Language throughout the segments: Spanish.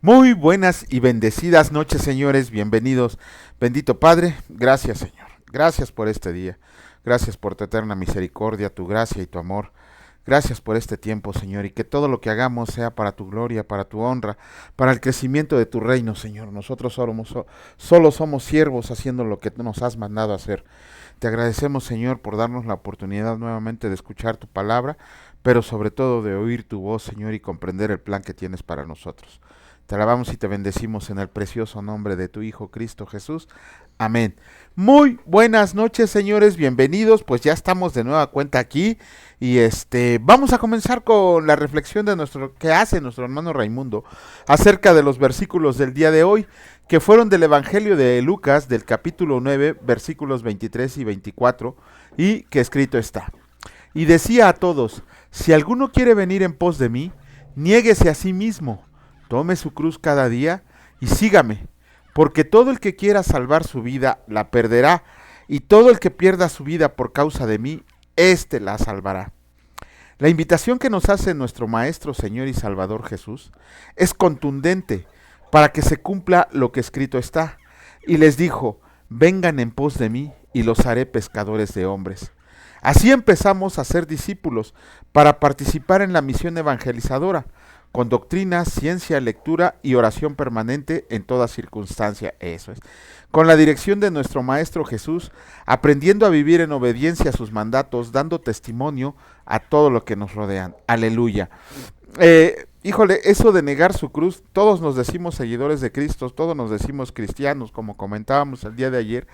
Muy buenas y bendecidas noches, señores. Bienvenidos. Bendito Padre, gracias, Señor. Gracias por este día. Gracias por tu eterna misericordia, tu gracia y tu amor. Gracias por este tiempo, Señor, y que todo lo que hagamos sea para tu gloria, para tu honra, para el crecimiento de tu reino, Señor. Nosotros solo somos siervos haciendo lo que nos has mandado a hacer. Te agradecemos, Señor, por darnos la oportunidad nuevamente de escuchar tu palabra, pero sobre todo de oír tu voz, Señor, y comprender el plan que tienes para nosotros. Te alabamos y te bendecimos en el precioso nombre de tu Hijo Cristo Jesús. Amén. Muy buenas noches, señores, bienvenidos. Pues ya estamos de nueva cuenta aquí y vamos a comenzar con la reflexión de que hace nuestro hermano Raimundo acerca de los versículos del día de hoy, que fueron del Evangelio de Lucas, del capítulo 9, versículos 23 y 24, y que escrito está: Y decía a todos: si alguno quiere venir en pos de mí, niéguese a sí mismo, tome su cruz cada día y sígame, porque todo el que quiera salvar su vida la perderá, y todo el que pierda su vida por causa de mí, éste la salvará. La invitación que nos hace nuestro Maestro, Señor y Salvador Jesús es contundente para que se cumpla lo que escrito está. Y les dijo: vengan en pos de mí y los haré pescadores de hombres. Así empezamos a ser discípulos para participar en la misión evangelizadora, con doctrina, ciencia, lectura y oración permanente en toda circunstancia. Eso es. Con la dirección de nuestro Maestro Jesús, aprendiendo a vivir en obediencia a sus mandatos, dando testimonio a todo lo que nos rodean. Aleluya. Híjole, eso de negar su cruz, todos nos decimos seguidores de Cristo, todos nos decimos cristianos, como comentábamos el día de ayer,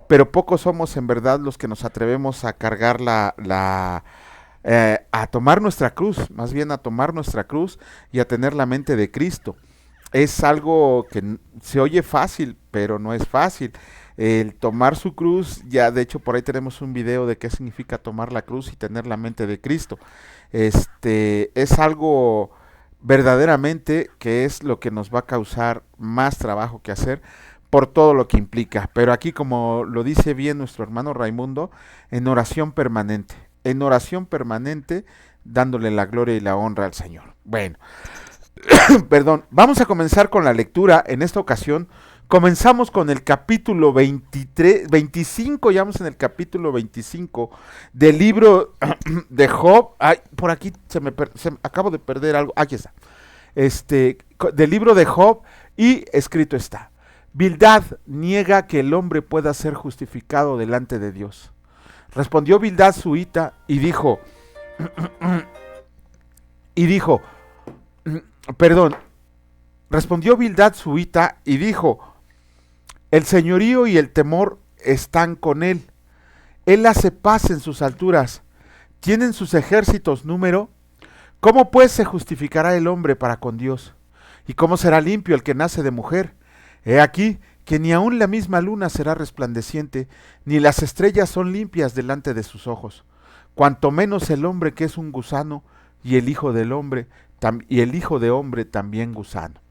pero pocos somos en verdad los que nos atrevemos a cargar a tomar nuestra cruz, más bien a tomar nuestra cruz y a tener la mente de Cristo. Es algo que se oye fácil, pero no es fácil. El tomar su cruz, ya de hecho por ahí tenemos un video de qué significa tomar la cruz y tener la mente de Cristo. Es algo verdaderamente que es lo que nos va a causar más trabajo que hacer por todo lo que implica. Pero aquí, como lo dice bien nuestro hermano Raimundo, en oración permanente, dándole la gloria y la honra al Señor. Bueno, perdón, vamos a comenzar con la lectura. En esta ocasión comenzamos con el capítulo 25, ya vamos en el capítulo 25 del libro de Job. Ay, por aquí acabo de perder algo. Aquí está. Del libro de Job, y escrito está: Bildad niega que el hombre pueda ser justificado delante de Dios. Respondió Bildad suita y dijo, perdón, respondió Bildad suita y dijo: el señorío y el temor están con él. Él hace paz en sus alturas. ¿Tienen sus ejércitos número? ¿Cómo pues se justificará el hombre para con Dios? ¿Y cómo será limpio el que nace de mujer? He aquí que ni aun la misma luna será resplandeciente, ni las estrellas son limpias delante de sus ojos. Cuanto menos el hombre, que es un gusano, y el hijo del hombre, y el hijo de hombre también gusano.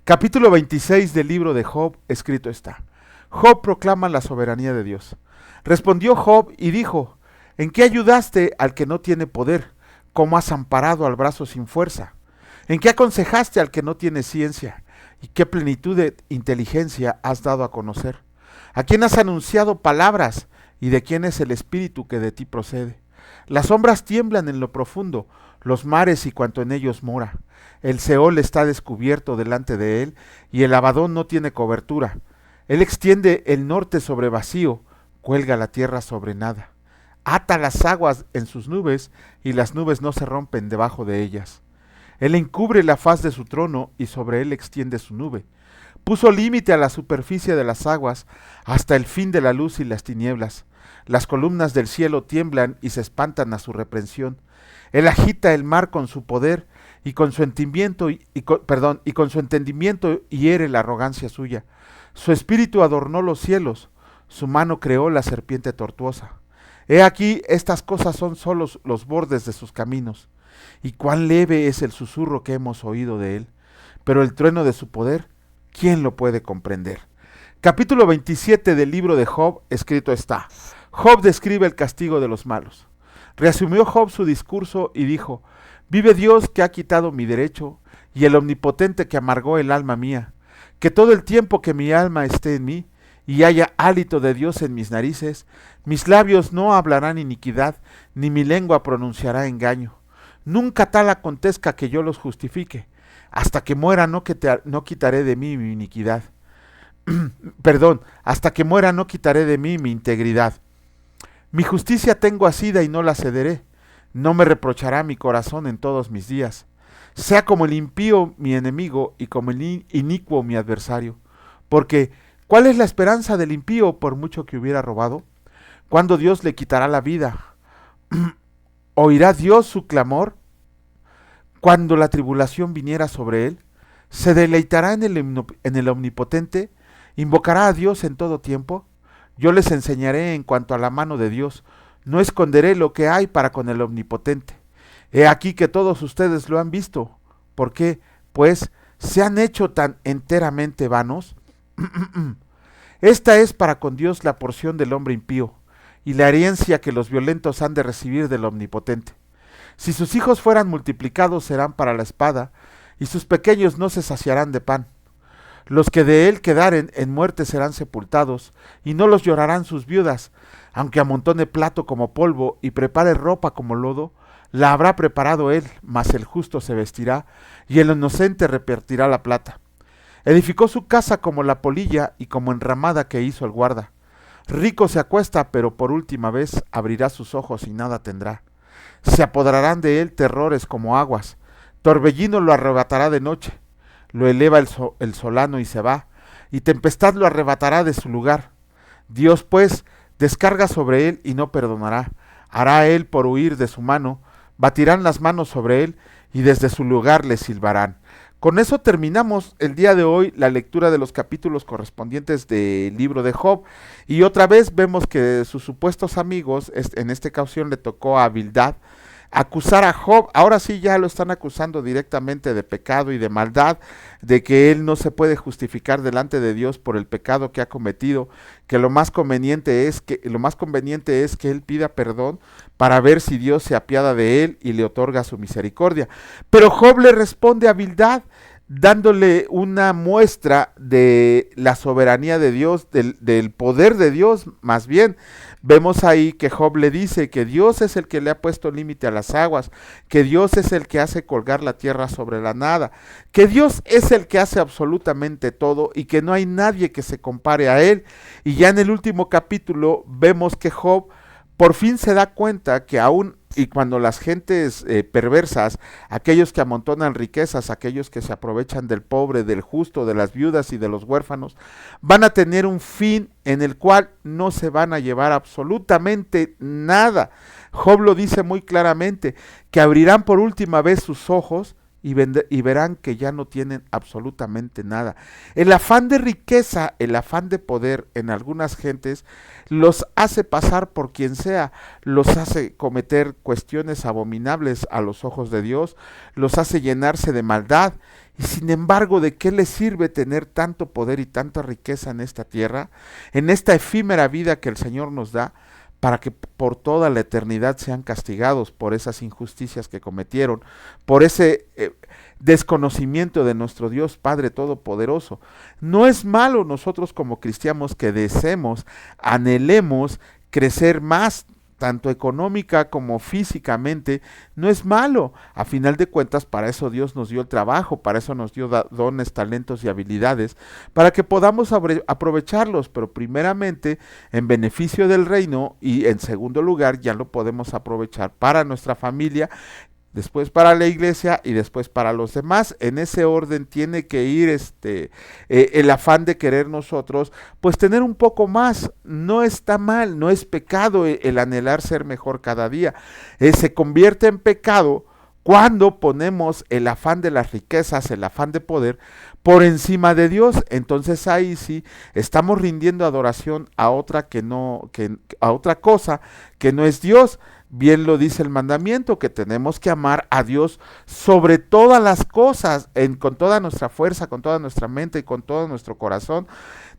Capítulo 26 del libro de Job, escrito está: Job proclama la soberanía de Dios. Respondió Job y dijo: ¿en qué ayudaste al que no tiene poder? ¿Cómo has amparado al brazo sin fuerza? ¿En qué aconsejaste al que no tiene ciencia? ¿Y qué plenitud de inteligencia has dado a conocer? ¿A quién has anunciado palabras? ¿Y de quién es el espíritu que de ti procede? Las sombras tiemblan en lo profundo, los mares y cuanto en ellos mora. El Seol está descubierto delante de él, y el Abadón no tiene cobertura. Él extiende el norte sobre vacío, cuelga la tierra sobre nada. Ata las aguas en sus nubes, y las nubes no se rompen debajo de ellas. Él encubre la faz de su trono, y sobre él extiende su nube. Puso límite a la superficie de las aguas, hasta el fin de la luz y las tinieblas. Las columnas del cielo tiemblan y se espantan a su reprensión. Él agita el mar con su poder, y con su entendimiento hiere la arrogancia suya. Su espíritu adornó los cielos, su mano creó la serpiente tortuosa. He aquí, estas cosas son solos los bordes de sus caminos. Y cuán leve es el susurro que hemos oído de él. Pero el trueno de su poder, ¿quién lo puede comprender? Capítulo 27 del libro de Job, escrito está: Job describe el castigo de los malos. Reasumió Job su discurso y dijo: vive Dios, que ha quitado mi derecho y el omnipotente que amargó el alma mía. Que todo el tiempo que mi alma esté en mí, y haya hálito de Dios en mis narices, mis labios no hablarán iniquidad, ni mi lengua pronunciará engaño. Nunca tal acontezca que yo los justifique. Hasta que muera no quitaré de mí mi iniquidad. Perdón, hasta que muera no quitaré de mí mi integridad. Mi justicia tengo asida y no la cederé. No me reprochará mi corazón en todos mis días. Sea como el impío mi enemigo y como el inicuo mi adversario. Porque, ¿cuál es la esperanza del impío por mucho que hubiera robado? ¿Cuándo Dios le quitará la vida? ¿Oirá Dios su clamor? Cuando la tribulación viniera sobre él, ¿se deleitará en el omnipotente? ¿Invocará a Dios en todo tiempo? Yo les enseñaré en cuanto a la mano de Dios. No esconderé lo que hay para con el omnipotente. He aquí que todos ustedes lo han visto. ¿Por qué? Pues se han hecho tan enteramente vanos. Esta es para con Dios la porción del hombre impío, y la herencia que los violentos han de recibir del omnipotente. Si sus hijos fueran multiplicados serán para la espada, y sus pequeños no se saciarán de pan. Los que de él quedaren en muerte serán sepultados, y no los llorarán sus viudas, aunque amontone plato como polvo y prepare ropa como lodo, la habrá preparado él, mas el justo se vestirá, y el inocente repartirá la plata. Edificó su casa como la polilla y como enramada que hizo el guarda. Rico se acuesta, pero por última vez abrirá sus ojos y nada tendrá. Se apoderarán de él terrores como aguas, torbellino lo arrebatará de noche. Lo eleva el solano y se va, y tempestad lo arrebatará de su lugar. Dios, pues, descarga sobre él y no perdonará. Hará él por huir de su mano, batirán las manos sobre él, y desde su lugar le silbarán. Con eso terminamos el día de hoy la lectura de los capítulos correspondientes del libro de Job, y otra vez vemos que sus supuestos amigos, en esta ocasión le tocó a Bildad, acusar a Job. Ahora sí ya lo están acusando directamente de pecado y de maldad, de que él no se puede justificar delante de Dios por el pecado que ha cometido, que lo más conveniente es que él pida perdón para ver si Dios se apiada de él y le otorga su misericordia. Pero Job le responde a Bildad dándole una muestra de la soberanía de Dios, del poder de Dios. Más bien, vemos ahí que Job le dice que Dios es el que le ha puesto límite a las aguas, que Dios es el que hace colgar la tierra sobre la nada, que Dios es el que hace absolutamente todo y que no hay nadie que se compare a él. Y ya en el último capítulo vemos que Job por fin se da cuenta que aún y cuando las gentes perversas, aquellos que amontonan riquezas, aquellos que se aprovechan del pobre, del justo, de las viudas y de los huérfanos, van a tener un fin en el cual no se van a llevar absolutamente nada. Job lo dice muy claramente, que abrirán por última vez sus ojos y verán que ya no tienen absolutamente nada. El afán de riqueza, el afán de poder en algunas gentes los hace pasar por quien sea, los hace cometer cuestiones abominables a los ojos de Dios, los hace llenarse de maldad. Y sin embargo, ¿de qué les sirve tener tanto poder y tanta riqueza en esta tierra, en esta efímera vida que el Señor nos da, para que por toda la eternidad sean castigados por esas injusticias que cometieron, por ese desconocimiento de nuestro Dios Padre Todopoderoso? No es malo nosotros como cristianos que deseemos, anhelemos crecer más, tanto económica como físicamente, no es malo. A final de cuentas, para eso Dios nos dio el trabajo, para eso nos dio dones, talentos y habilidades, para que podamos aprovecharlos, pero primeramente en beneficio del reino, y en segundo lugar ya lo podemos aprovechar para nuestra familia, después para la iglesia y después para los demás. En ese orden tiene que ir el afán de querer nosotros, pues tener un poco más. No está mal, no es pecado el anhelar ser mejor cada día. Se convierte en pecado cuando ponemos el afán de las riquezas, el afán de poder, por encima de Dios. Entonces ahí sí estamos rindiendo adoración a otra a otra cosa que no es Dios. Bien lo dice el mandamiento, que tenemos que amar a Dios sobre todas las cosas, con toda nuestra fuerza, con toda nuestra mente y con todo nuestro corazón.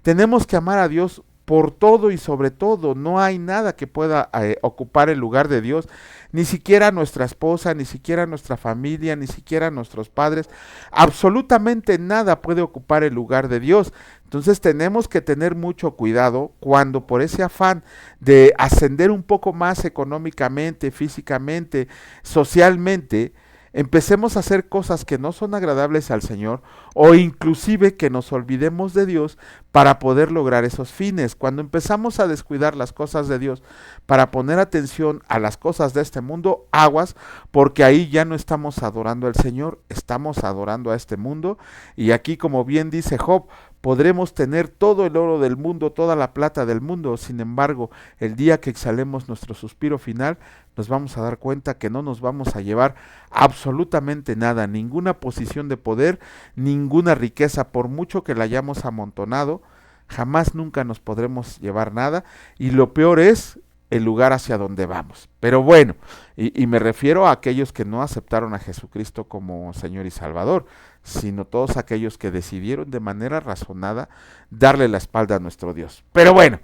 Tenemos que amar a Dios por todo y sobre todo. No hay nada que pueda ocupar el lugar de Dios, ni siquiera nuestra esposa, ni siquiera nuestra familia, ni siquiera nuestros padres. Absolutamente nada puede ocupar el lugar de Dios. Entonces tenemos que tener mucho cuidado cuando por ese afán de ascender un poco más económicamente, físicamente, socialmente, empecemos a hacer cosas que no son agradables al Señor, o inclusive que nos olvidemos de Dios para poder lograr esos fines. Cuando empezamos a descuidar las cosas de Dios para poner atención a las cosas de este mundo, aguas, porque ahí ya no estamos adorando al Señor, estamos adorando a este mundo. Y aquí, como bien dice Job, podremos tener todo el oro del mundo, toda la plata del mundo. Sin embargo, el día que exhalemos nuestro suspiro final, nos vamos a dar cuenta que no nos vamos a llevar absolutamente nada, ninguna posición de poder, ninguna riqueza, por mucho que la hayamos amontonado, jamás nunca nos podremos llevar nada, y lo peor es el lugar hacia donde vamos. Pero bueno, y me refiero a aquellos que no aceptaron a Jesucristo como Señor y Salvador, sino todos aquellos que decidieron de manera razonada darle la espalda a nuestro Dios. Pero bueno,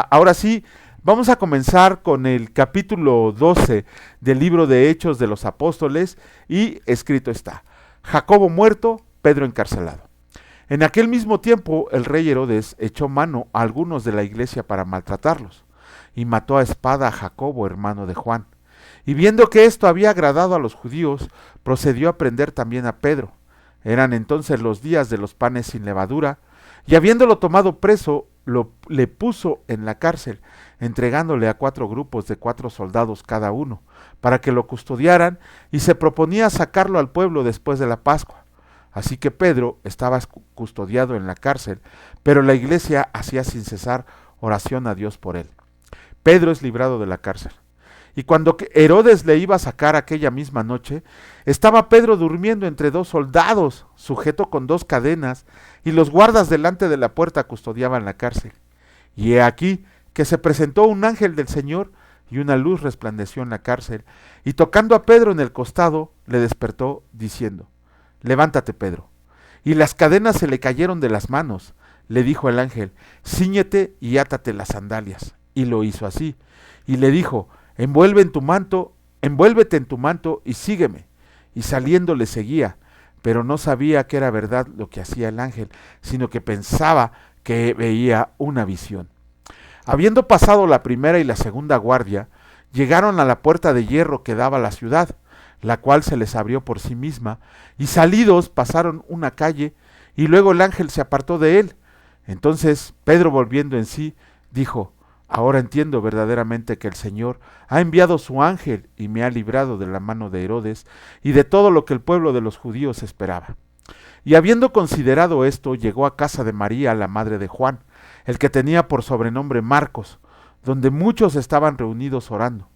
ahora sí, vamos a comenzar con el capítulo 12 del libro de Hechos de los Apóstoles, y escrito está: Jacobo muerto, Pedro encarcelado. En aquel mismo tiempo el rey Herodes echó mano a algunos de la iglesia para maltratarlos, y mató a espada a Jacobo, hermano de Juan. Y viendo que esto había agradado a los judíos, procedió a prender también a Pedro. Eran entonces los días de los panes sin levadura, y habiéndolo tomado preso, le puso en la cárcel, entregándole a 4 grupos de 4 soldados cada uno, para que lo custodiaran, y se proponía sacarlo al pueblo después de la Pascua. Así que Pedro estaba custodiado en la cárcel, pero la iglesia hacía sin cesar oración a Dios por él. Pedro es librado de la cárcel. Y cuando Herodes le iba a sacar aquella misma noche, estaba Pedro durmiendo entre 2 soldados, sujeto con 2 cadenas, y los guardas delante de la puerta custodiaban la cárcel. Y he aquí que se presentó un ángel del Señor, y una luz resplandeció en la cárcel, y tocando a Pedro en el costado, le despertó, diciendo: Levántate, Pedro. Y las cadenas se le cayeron de las manos. Le dijo el ángel: Cíñete y átate las sandalias. Y lo hizo así. Y le dijo: envuélvete en tu manto y sígueme. Y saliendo le seguía, pero no sabía que era verdad lo que hacía el ángel, sino que pensaba que veía una visión. Habiendo pasado la primera y la segunda guardia, llegaron a la puerta de hierro que daba a la ciudad, la cual se les abrió por sí misma, y salidos pasaron una calle, y luego el ángel se apartó de él. Entonces Pedro, volviendo en sí, dijo: ahora entiendo verdaderamente que el Señor ha enviado su ángel y me ha librado de la mano de Herodes y de todo lo que el pueblo de los judíos esperaba. Y habiendo considerado esto, llegó a casa de María, la madre de Juan, el que tenía por sobrenombre Marcos, donde muchos estaban reunidos orando.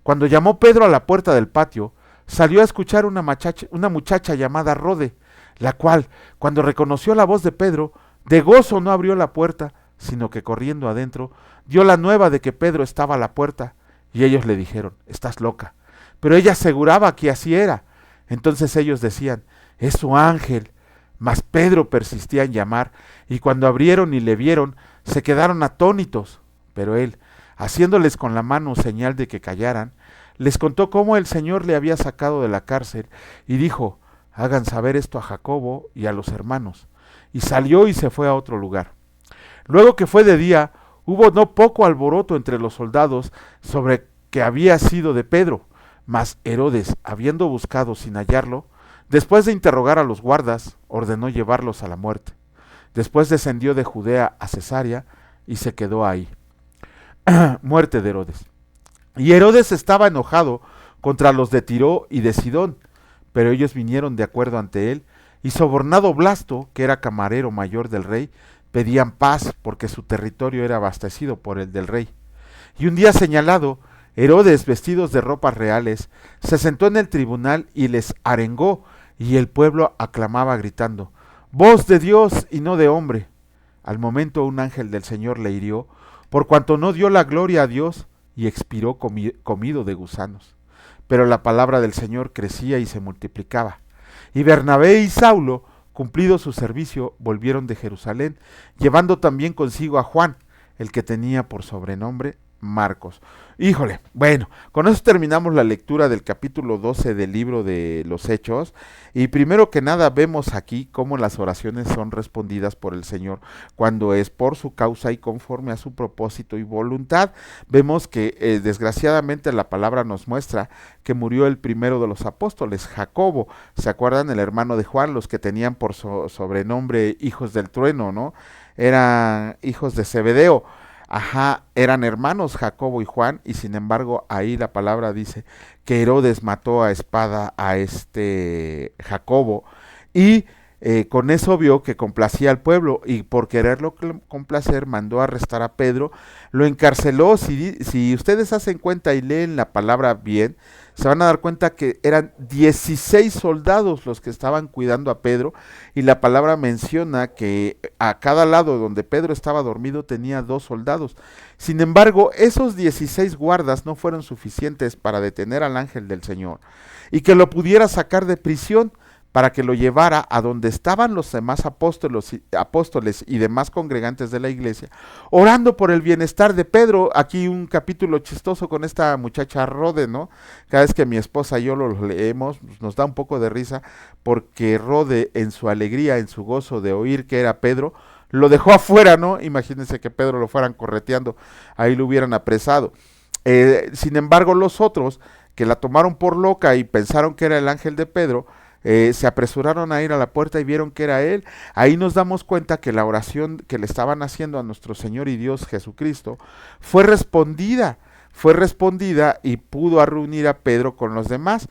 Cuando llamó Pedro a la puerta del patio, salió a escuchar una muchacha llamada Rode, la cual, cuando reconoció la voz de Pedro, de gozo no abrió la puerta, sino que corriendo adentro, dio la nueva de que Pedro estaba a la puerta, y ellos le dijeron: estás loca. Pero ella aseguraba que así era. Entonces ellos decían: es su ángel. Mas Pedro persistía en llamar, y cuando abrieron y le vieron, se quedaron atónitos. Pero él, haciéndoles con la mano señal de que callaran, les contó cómo el Señor le había sacado de la cárcel, y dijo: hagan saber esto a Jacobo y a los hermanos. Y salió y se fue a otro lugar. Luego que fue de día, hubo no poco alboroto entre los soldados sobre que había sido de Pedro. Mas Herodes, habiendo buscado sin hallarlo, después de interrogar a los guardas, ordenó llevarlos a la muerte. Después descendió de Judea a Cesarea y se quedó ahí. Muerte de Herodes. Y Herodes estaba enojado contra los de Tiro y de Sidón, pero ellos vinieron de acuerdo ante él, y sobornado Blasto, que era camarero mayor del rey, pedían paz porque su territorio era abastecido por el del rey. Y un día señalado, Herodes, vestidos de ropas reales, se sentó en el tribunal y les arengó, y el pueblo aclamaba gritando: voz de Dios y no de hombre. Al momento un ángel del Señor le hirió, por cuanto no dio la gloria a Dios, y expiró comido de gusanos. Pero la palabra del Señor crecía y se multiplicaba. Y Bernabé y Saulo, Cumplido su servicio, volvieron de Jerusalén, llevando también consigo a Juan, el que tenía por sobrenombre Marcos. Híjole, bueno, con eso terminamos la lectura del capítulo 12 del libro de los Hechos, y primero que nada vemos aquí cómo las oraciones son respondidas por el Señor cuando es por su causa y conforme a su propósito y voluntad. Vemos que desgraciadamente la palabra nos muestra que murió el primero de los apóstoles, Jacobo. ¿Se acuerdan? El hermano de Juan, los que tenían por sobrenombre hijos del trueno, ¿no? Eran hijos de Zebedeo. Ajá, eran hermanos Jacobo y Juan, y sin embargo ahí la palabra dice que Herodes mató a espada a este Jacobo, y con eso vio que complacía al pueblo, y por quererlo complacer mandó arrestar a Pedro, lo encarceló. Si ustedes hacen cuenta y leen la palabra bien, se van a dar cuenta que eran 16 soldados los que estaban cuidando a Pedro, y la palabra menciona que a cada lado donde Pedro estaba dormido tenía 2 soldados. Sin embargo, esos 16 guardas no fueron suficientes para detener al ángel del Señor y que lo pudiera sacar de prisión, para que lo llevara a donde estaban los demás apóstoles y demás congregantes de la iglesia, orando por el bienestar de Pedro. Aquí un capítulo chistoso con esta muchacha Rode, ¿no? Cada vez que mi esposa y yo lo leemos, nos da un poco de risa, porque Rode, en su alegría, en su gozo de oír que era Pedro, lo dejó afuera, ¿no? Imagínense que Pedro lo fueran correteando, ahí lo hubieran apresado. Sin embargo, los otros, que la tomaron por loca y pensaron que era el ángel de Pedro, se apresuraron a ir a la puerta y vieron que era él. Ahí nos damos cuenta que la oración que le estaban haciendo a nuestro Señor y Dios Jesucristo fue respondida y pudo reunir a Pedro con los demás.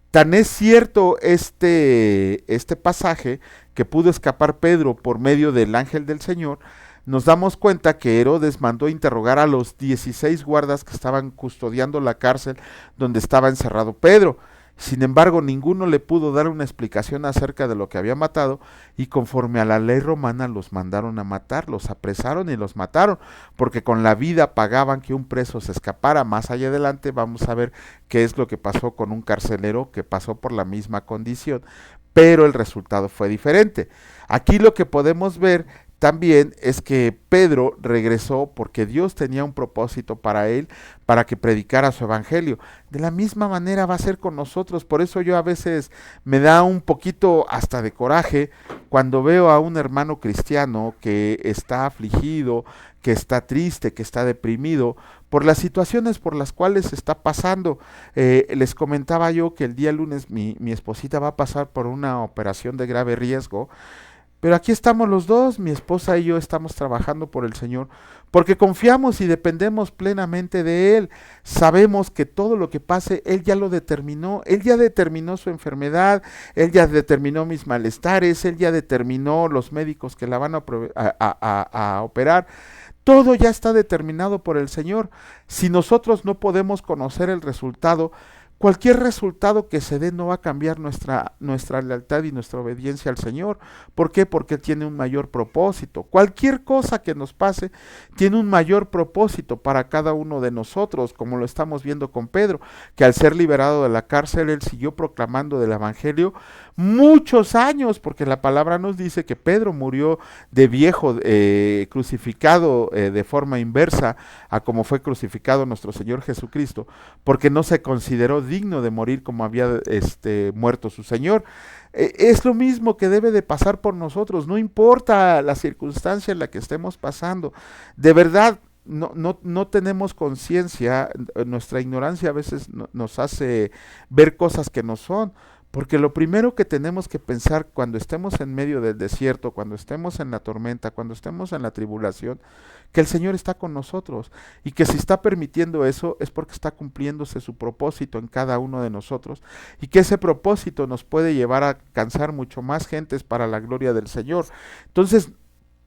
Tan es cierto este pasaje que pudo escapar Pedro por medio del ángel del Señor. Nos damos cuenta que Herodes mandó interrogar a los 16 guardas que estaban custodiando la cárcel donde estaba encerrado Pedro. Sin embargo, ninguno le pudo dar una explicación acerca de lo que había matado, y conforme a la ley romana los mandaron a matar, los apresaron y los mataron, porque con la vida pagaban que un preso se escapara. Más allá adelante vamos a ver qué es lo que pasó con un carcelero que pasó por la misma condición, pero el resultado fue diferente. Aquí lo que podemos ver también es que Pedro regresó porque Dios tenía un propósito para él, para que predicara su evangelio. De la misma manera va a ser con nosotros. Por eso yo a veces me da un poquito hasta de coraje cuando veo a un hermano cristiano que está afligido, que está triste, que está deprimido por las situaciones por las cuales está pasando. Les comentaba yo que el día lunes mi esposita va a pasar por una operación de grave riesgo. Pero aquí estamos los dos, mi esposa y yo estamos trabajando por el Señor, porque confiamos y dependemos plenamente de Él. Sabemos que todo lo que pase, Él ya lo determinó. Él ya determinó su enfermedad, Él ya determinó mis malestares, Él ya determinó los médicos que la van a operar. Todo ya está determinado por el Señor. Si nosotros no podemos conocer el resultado, cualquier resultado que se dé no va a cambiar nuestra lealtad y nuestra obediencia al Señor. ¿Por qué? Porque tiene un mayor propósito. Cualquier cosa que nos pase tiene un mayor propósito para cada uno de nosotros, como lo estamos viendo con Pedro, que al ser liberado de la cárcel, él siguió proclamando del evangelio muchos años, porque la palabra nos dice que Pedro murió de viejo, crucificado de forma inversa a como fue crucificado nuestro Señor Jesucristo, porque no se consideró digno de morir como había muerto su Señor. Es lo mismo que debe de pasar por nosotros, no importa la circunstancia en la que estemos pasando. De verdad, no tenemos conciencia, nuestra ignorancia a veces nos hace ver cosas que no son. Porque lo primero que tenemos que pensar cuando estemos en medio del desierto, cuando estemos en la tormenta, cuando estemos en la tribulación, que el Señor está con nosotros, y que si está permitiendo eso es porque está cumpliéndose su propósito en cada uno de nosotros, y que ese propósito nos puede llevar a alcanzar mucho más gentes para la gloria del Señor. Entonces,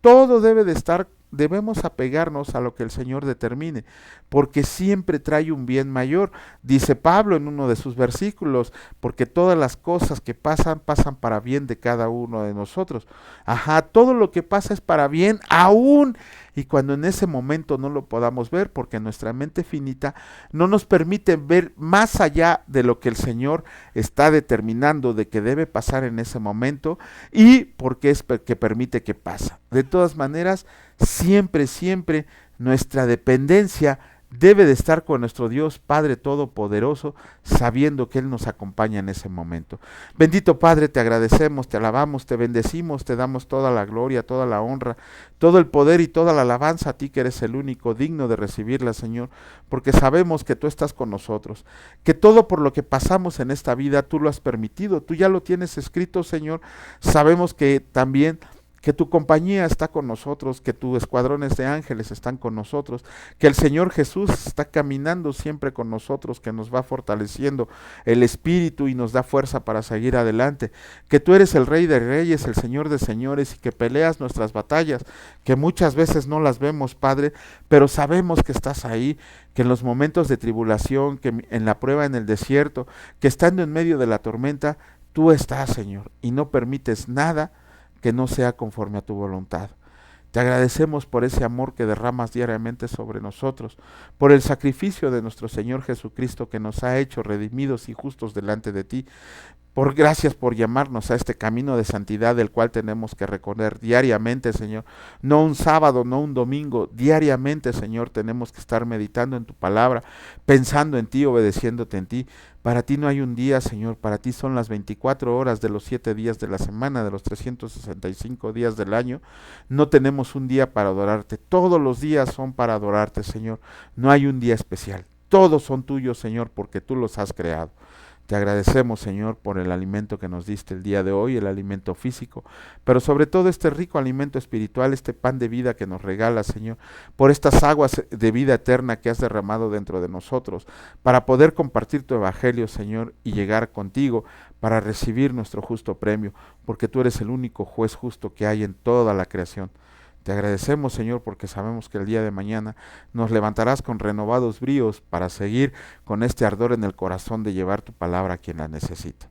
todo debemos apegarnos a lo que el Señor determine, porque siempre trae un bien mayor. Dice Pablo en uno de sus versículos, porque todas las cosas que pasan para bien de cada uno de nosotros. Ajá, todo lo que pasa es para bien, aún y cuando en ese momento no lo podamos ver, porque nuestra mente finita no nos permite ver más allá de lo que el Señor está determinando de que debe pasar en ese momento y porque es que permite que pasa. De todas maneras, siempre, siempre nuestra dependencia debe de estar con nuestro Dios Padre Todopoderoso, sabiendo que Él nos acompaña en ese momento. Bendito Padre, te agradecemos, te alabamos, te bendecimos, te damos toda la gloria, toda la honra, todo el poder y toda la alabanza a ti que eres el único digno de recibirla, Señor, porque sabemos que tú estás con nosotros, que todo por lo que pasamos en esta vida tú lo has permitido, tú ya lo tienes escrito, Señor. Sabemos que también que tu compañía está con nosotros, que tus escuadrones de ángeles están con nosotros, que el Señor Jesús está caminando siempre con nosotros, que nos va fortaleciendo el espíritu y nos da fuerza para seguir adelante, que tú eres el Rey de Reyes, el Señor de Señores y que peleas nuestras batallas, que muchas veces no las vemos, Padre, pero sabemos que estás ahí, que en los momentos de tribulación, que en la prueba en el desierto, que estando en medio de la tormenta, tú estás, Señor, y no permites nada que no sea conforme a tu voluntad. Te agradecemos por ese amor que derramas diariamente sobre nosotros, por el sacrificio de nuestro Señor Jesucristo que nos ha hecho redimidos y justos delante de ti. Gracias por llamarnos a este camino de santidad del cual tenemos que recorrer diariamente, Señor. No un sábado, no un domingo, diariamente, Señor, tenemos que estar meditando en tu palabra, pensando en ti, obedeciéndote en ti. Para ti no hay un día, Señor, para ti son las 24 horas de los 7 días de la semana, de los 365 días del año. No tenemos un día para adorarte, todos los días son para adorarte, Señor. No hay un día especial, todos son tuyos, Señor, porque tú los has creado. Te agradecemos, Señor, por el alimento que nos diste el día de hoy, el alimento físico, pero sobre todo este rico alimento espiritual, este pan de vida que nos regalas, Señor, por estas aguas de vida eterna que has derramado dentro de nosotros, para poder compartir tu evangelio, Señor, y llegar contigo para recibir nuestro justo premio, porque tú eres el único juez justo que hay en toda la creación. Te agradecemos, Señor, porque sabemos que el día de mañana nos levantarás con renovados bríos para seguir con este ardor en el corazón de llevar tu palabra a quien la necesita.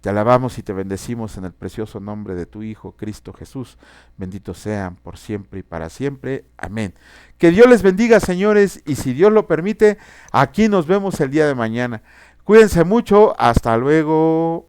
Te alabamos y te bendecimos en el precioso nombre de tu Hijo, Cristo Jesús. Benditos sean por siempre y para siempre. Amén. Que Dios les bendiga, señores, y si Dios lo permite, aquí nos vemos el día de mañana. Cuídense mucho. Hasta luego.